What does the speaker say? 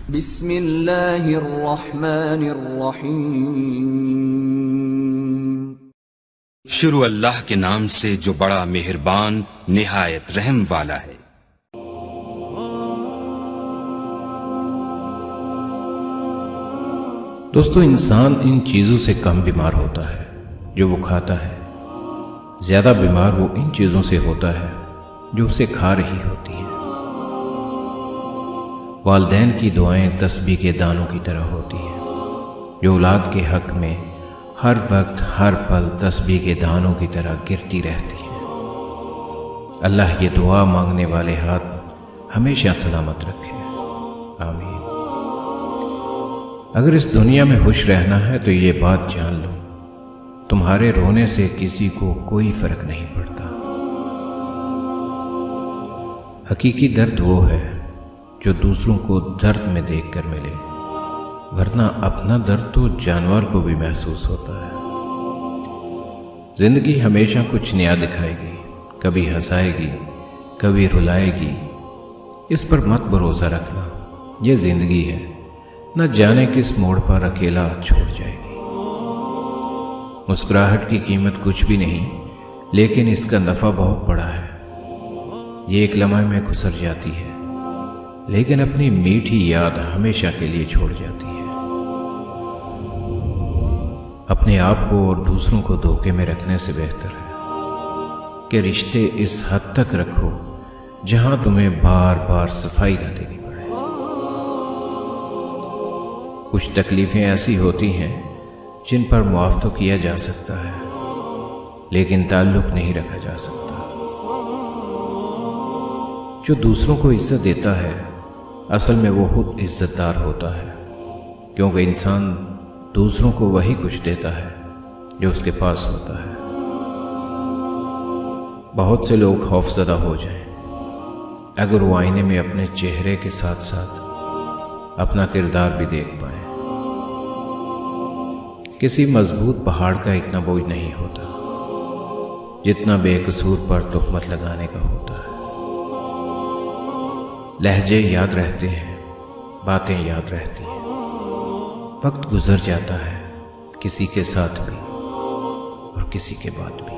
بسم اللہ الرحمن الرحیم۔ شروع اللہ کے نام سے جو بڑا مہربان نہایت رحم والا ہے۔ دوستو، انسان ان چیزوں سے کم بیمار ہوتا ہے جو وہ کھاتا ہے، زیادہ بیمار وہ ان چیزوں سے ہوتا ہے جو اسے کھا رہی ہوتی ہیں۔ والدین کی دعائیں تسبیح کے دانوں کی طرح ہوتی ہیں جو اولاد کے حق میں ہر وقت ہر پل تسبیح کے دانوں کی طرح گرتی رہتی ہیں۔ اللہ یہ دعا مانگنے والے ہاتھ ہمیشہ سلامت رکھے، آمین۔ اگر اس دنیا میں خوش رہنا ہے تو یہ بات جان لو، تمہارے رونے سے کسی کو کوئی فرق نہیں پڑتا۔ حقیقی درد وہ ہے جو دوسروں کو درد میں دیکھ کر ملے، ورنہ اپنا درد تو جانور کو بھی محسوس ہوتا ہے۔ زندگی ہمیشہ کچھ نیا دکھائے گی، کبھی ہنسائے گی، کبھی رلائے گی۔ اس پر مت بھروسہ رکھنا، یہ زندگی ہے، نہ جانے کس موڑ پر اکیلا چھوڑ جائے گی۔ مسکراہٹ کی قیمت کچھ بھی نہیں، لیکن اس کا نفع بہت بڑا ہے۔ یہ ایک لمحے میں گزر جاتی ہے، لیکن اپنی میٹھی یاد ہمیشہ کے لیے چھوڑ جاتی ہے۔ اپنے آپ کو اور دوسروں کو دھوکے میں رکھنے سے بہتر ہے کہ رشتے اس حد تک رکھو جہاں تمہیں بار بار صفائی نہ دینی پڑے۔ کچھ تکلیفیں ایسی ہوتی ہیں جن پر معاف تو کیا جا سکتا ہے، لیکن تعلق نہیں رکھا جا سکتا۔ جو دوسروں کو عزت دیتا ہے اصل میں وہ خود عزت دار ہوتا ہے، کیونکہ انسان دوسروں کو وہی کچھ دیتا ہے جو اس کے پاس ہوتا ہے۔ بہت سے لوگ خوفزدہ ہو جائیں اگر وہ آئینے میں اپنے چہرے کے ساتھ ساتھ اپنا کردار بھی دیکھ پائیں۔ کسی مضبوط پہاڑ کا اتنا بوجھ نہیں ہوتا جتنا بے قصور پر تہمت لگانے کا ہوتا ہے۔ لہجے یاد رہتے ہیں، باتیں یاد رہتی ہیں، وقت گزر جاتا ہے کسی کے ساتھ بھی اور کسی کے بعد بھی۔